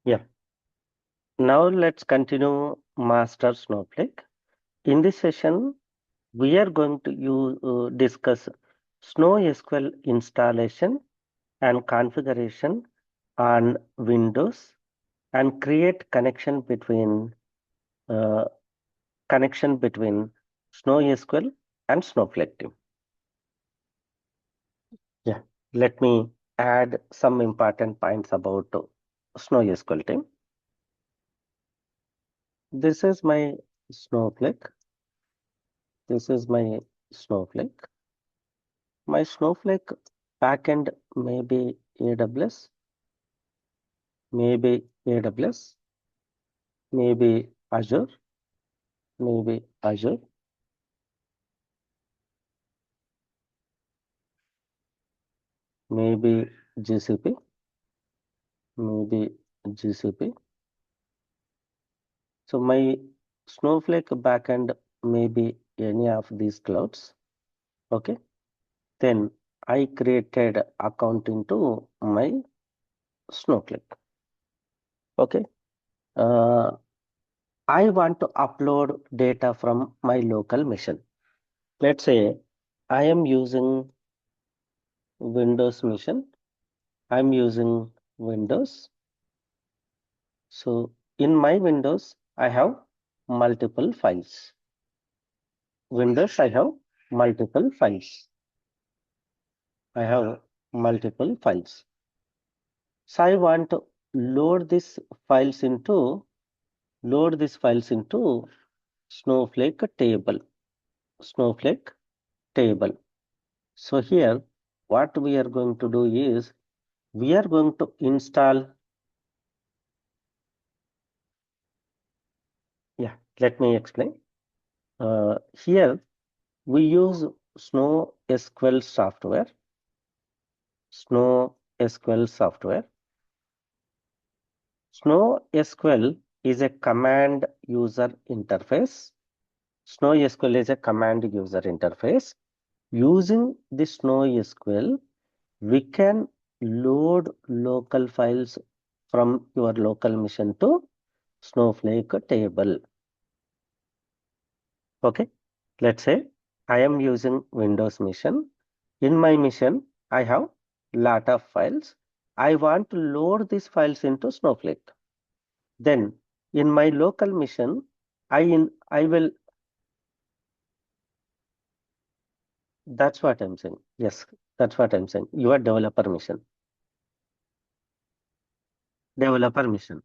Yeah. Now let's continue Master Snowflake. In this session, we are going to discuss SnowSQL installation and configuration on Windows and create uh, connection between SnowSQL and Snowflake team. Yeah. Let me add some important points about SnowSQL team. This is my Snowflake. This is my Snowflake. My Snowflake backend may be AWS, maybe AWS, maybe Azure, maybe Azure, maybe GCP, maybe GCP. So my Snowflake backend may be any of these clouds. Okay. Then I created account into my Snowflake. Okay. Uh, I want to upload data from my local machine. Let's say I am using Windows machine. I'm using Windows. So in my Windows, I have multiple files. Windows, I have multiple files. I have multiple files. So I want to load these files into Snowflake table. Snowflake table. So here, what we are going to do is we are going to install. Yeah, let me explain. Here we use SnowSQL software. SnowSQL software. SnowSQL is a command user interface. SnowSQL is a command user interface. Using the SnowSQL, we can load local files from your local machine to Snowflake table. Okay, let's say I am using Windows machine. In my machine, I have lot of files. I want to load these files into Snowflake. Then in my local machine, I will. That's what I'm saying. Yes, that's what I'm saying. Your developer machine. Developer machine.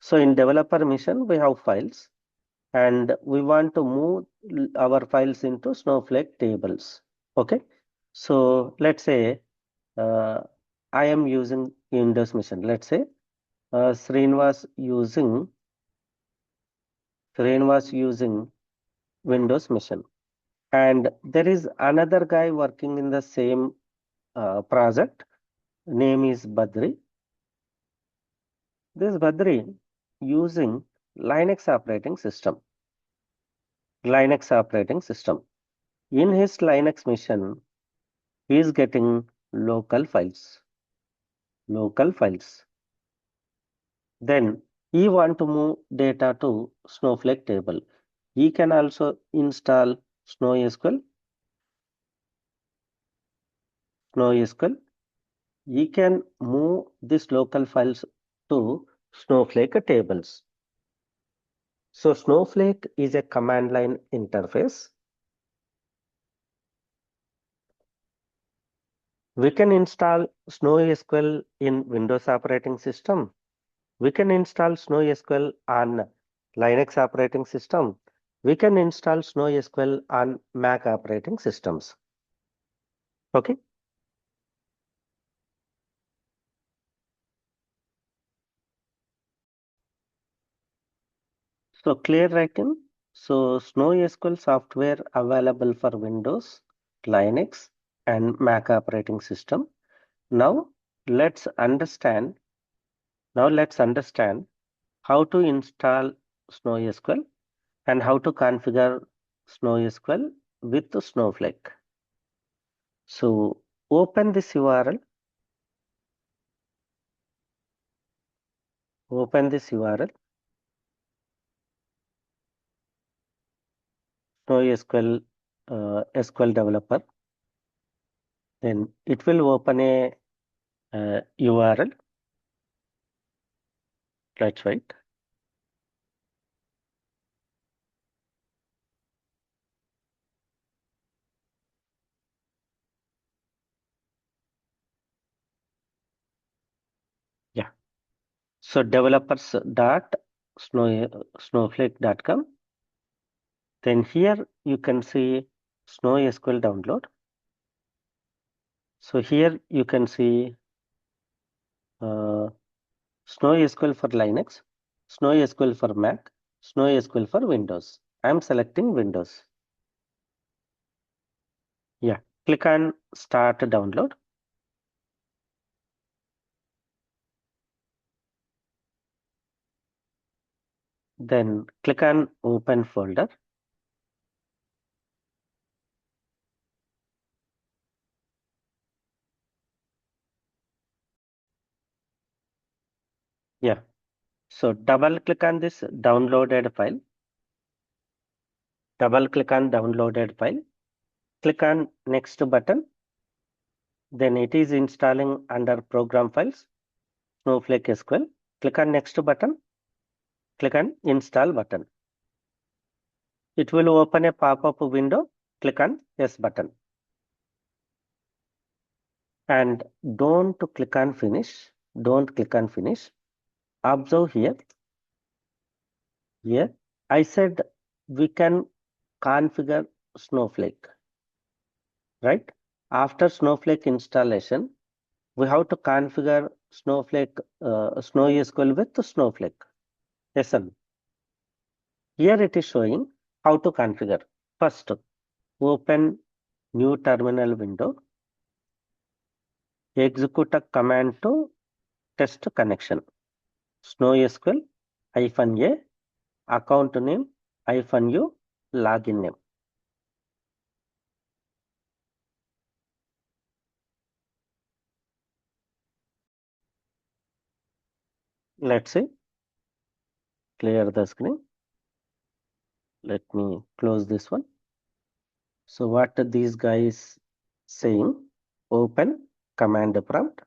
So in developer machine, we have files and we want to move our files into Snowflake tables. Okay. So let's say uh, I am using Windows machine. Let's say Sreenivas using Windows machine. And there is another guy working in the same project. Name is Badri. This Badri using Linux operating system. Linux operating system. In his Linux machine, he is getting local files. Local files. Then he want to move data to Snowflake table. He can also install SnowSQL. SnowSQL. He can move these local files to Snowflake tables. So Snowflake is a command line interface. We can install SnowSQL in Windows operating system. We can install SnowSQL on Linux operating system. We can install SnowSQL on Mac operating systems. Okay. So clear, Raken. So SnowSQL software available for Windows, Linux, and Mac operating system. Now let's understand. Now let's understand how to install SnowSQL and how to configure SnowSQL with the Snowflake. So open this URL. open this URL, SnowSQL SQL developer. Then it will open a URL. Let's wait. Yeah. So developers dot snowflake.com. Then here you can see SnowSQL download. So here you can see uh, SnowSQL for Linux, SnowSQL for Mac, SnowSQL for Windows. I'm selecting Windows. Yeah, click on Start Download. Then click on Open Folder. Yeah, so double click on this downloaded file. Double click on downloaded file. Click on Next button. Then it is installing under Program Files, Snowflake SQL. Click on Next button. Click on Install button. It will open a pop-up window. Click on Yes button. And don't click on Finish. Don't click on Finish. Observe here. Here, I said we can configure Snowflake, right? After Snowflake installation, we have to configure Snowflake, SnowSQL with Snowflake. Yes, sir. Here it is showing how to configure. First, open new terminal window, execute a command to test connection. SnowSQL -a account name -u login name. Let's see, clear the screen. Let me close this one. So what are these guys saying? Open command prompt.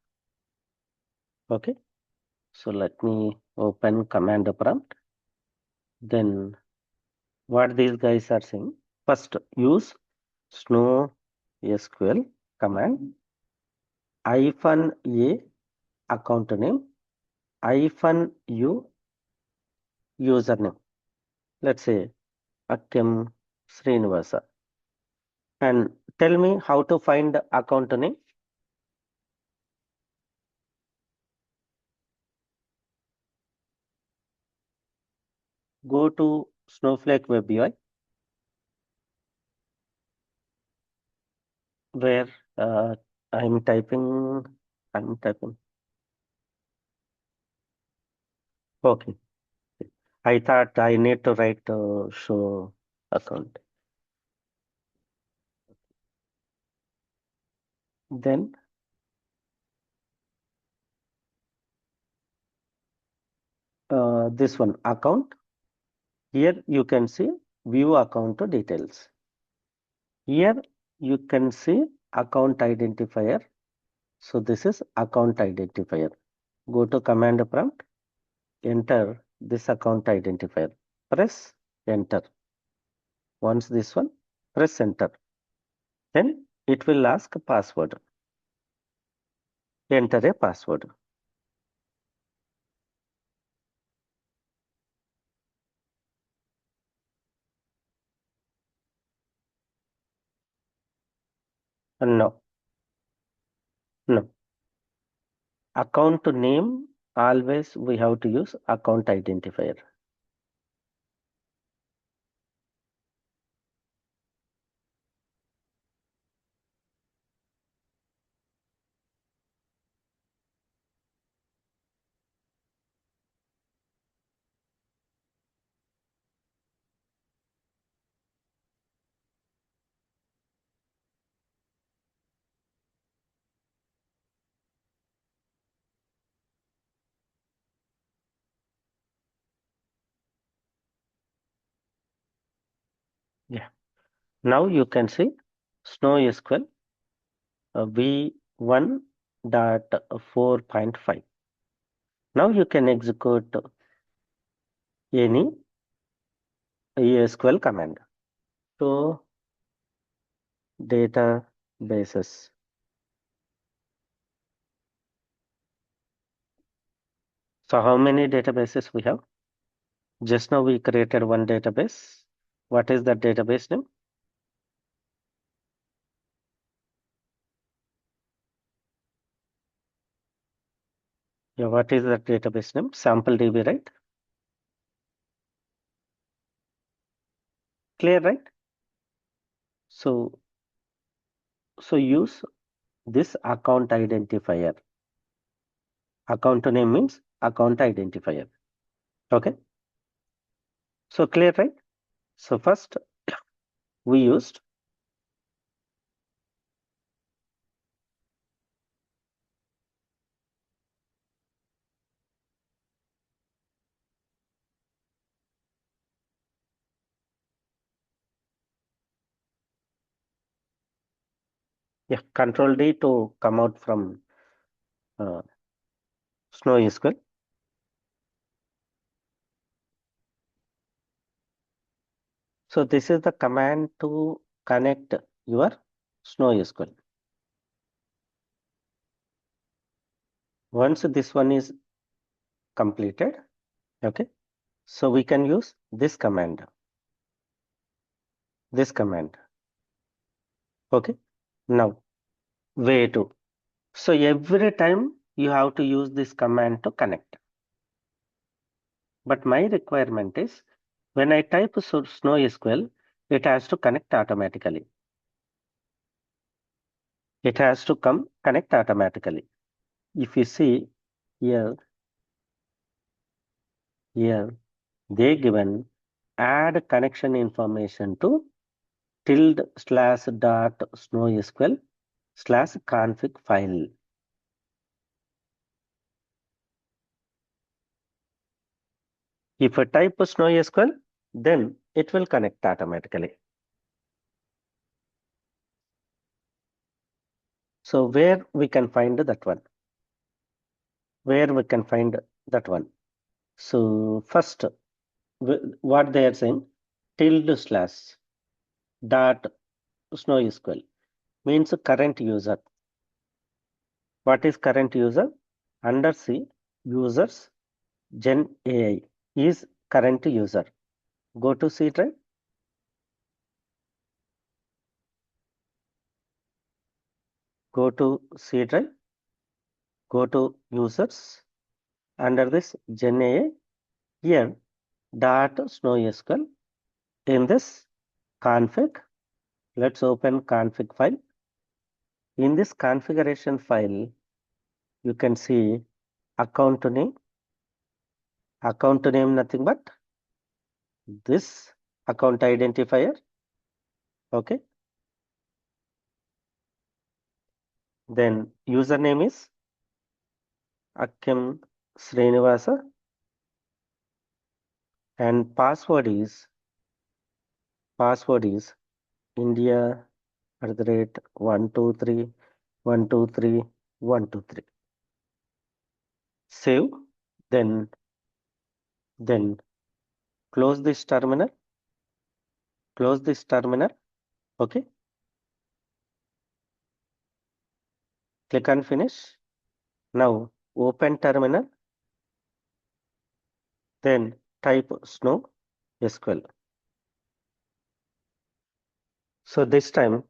Okay. So let me open command prompt. Then what these guys are saying? First, use snow SQL command -a account name -u username. Let's say Akkem Sreenivas. And tell me how to find account name. Go to Snowflake Web UI where uh, I'm typing, I'm typing. Okay. I thought I need to write show account. Then this one account. Here you can see view account details. Here you can see account identifier. So this is account identifier. Go to command prompt, enter this account identifier. Press enter. Once this one, press enter. Then it will ask password. Enter a password. No, no. Account name, always we have to use account identifier. Now you can see SnowSQL v1.4.5. Now you can execute any SQL command. So databases. So how many databases we have? Just now we created one database. What is the database name? Yeah, what is the database name? Sample DB, right? Clear, right? So use this account identifier. Account name means account identifier. Okay. So clear, right? So first we used Control D to come out from uh, SnowSQL. So this is the command to connect your SnowSQL. Once this one is completed, okay, so we can use this command. Okay. Now way to. So every time you have to use this command to connect. But my requirement is when I type SnowSQL, it has to connect automatically. It has to come connect automatically. If you see here, they given add connection information to //.snowsql/config file. If I type SnowSQL, then it will connect automatically. So where we can find that one? So first, what they are saying, //.snowsql means current user. What is current user? Under C, users Gen AI is current user. Go to C drive. Go to C drive. Go to users. Under this Gen AI, here .snowsql. In this config, let's open config file. In this configuration file, you can see account name nothing but this account identifier. Okay. Then username is Akkem Sreenivas and password is India @123 123 123. Save. Then close this terminal. Okay. Click on finish. Now open terminal. Then type SnowSQL. So this time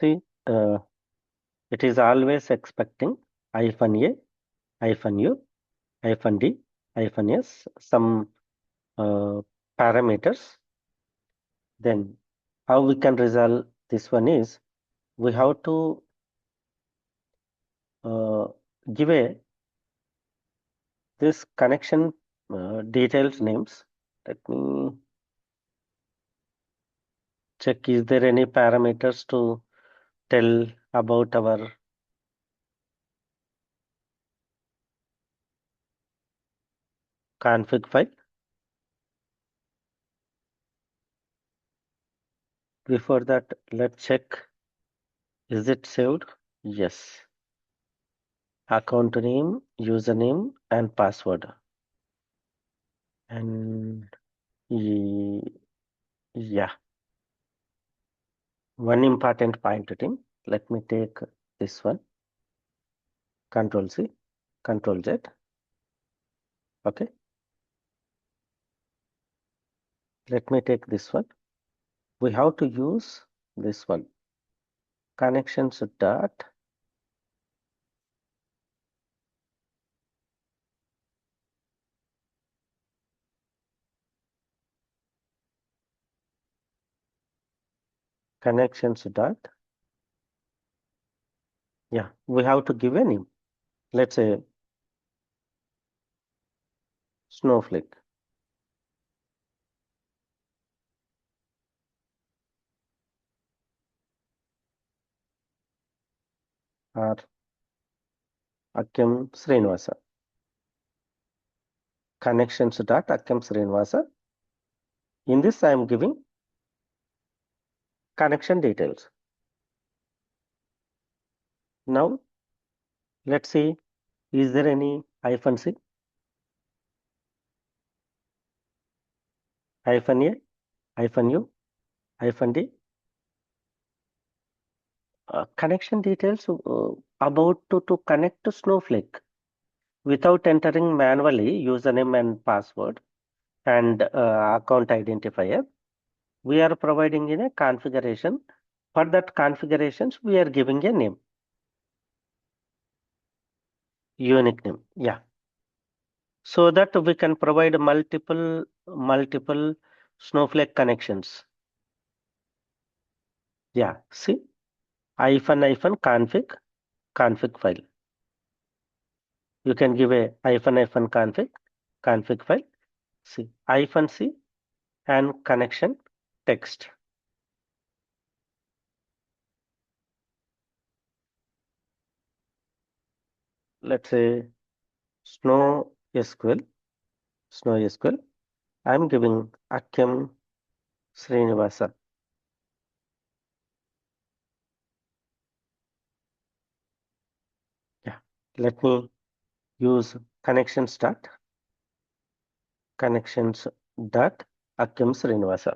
see it is always expecting -a, -u, -d, -s, some parameters. Then how we can resolve this one is we have to give a this connection details names. Let me check, is there any parameters to tell about our config file? Before that, let's check, is it saved? Yes. Account name, username, and password. And yeah, one important point thing. Let me take this one. Control C, Control Z. Okay. Let me take this one. We have to use this one. Connections dot connections dot. Yeah, we have to give a name. Let's say Snowflake or Akkem Sreenivas. Connections dot Akkem Sreenivas. In this, I am giving connection details. Now, let's see, is there any hyphen C, hyphen A, hyphen U, hyphen D? Connection details about to connect to Snowflake without entering manually username and password and account identifier. We are providing in a configuration. For that configurations, we are giving a name, unique name. Yeah. So that we can provide multiple Snowflake connections. Yeah. See, hyphen config file. You can give a hyphen config file. See, hyphen C and connection text. Let's say SnowSQL. I'm giving Akkem Sreenivas. Yeah. Let me use connections dot Akkem Sreenivas.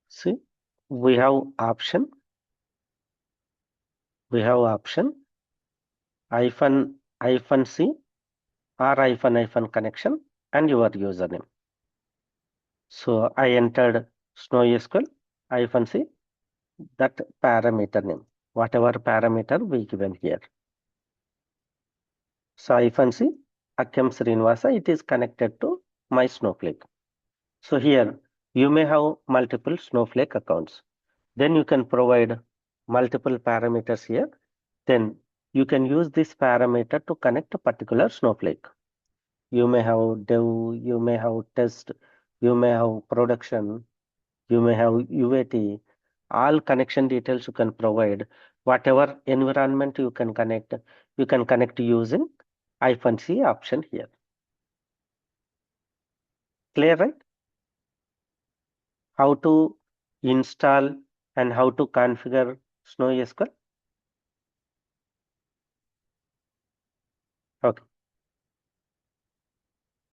See, we have option. Hyphen C or hyphen connection and your username. So I entered SnowSQL hyphen C, that parameter name, whatever parameter we given here. So hyphen C, Akkem Sreenivasa, it is connected to my Snowflake. So here you may have multiple Snowflake accounts. Then you can provide multiple parameters here. Then you can use this parameter to connect a particular Snowflake. You may have dev, you may have test, you may have production, you may have UAT. All connection details you can provide. Whatever environment you can connect using hyphen C option here. Clear, right? How to install and how to configure SnowSQL. Okay.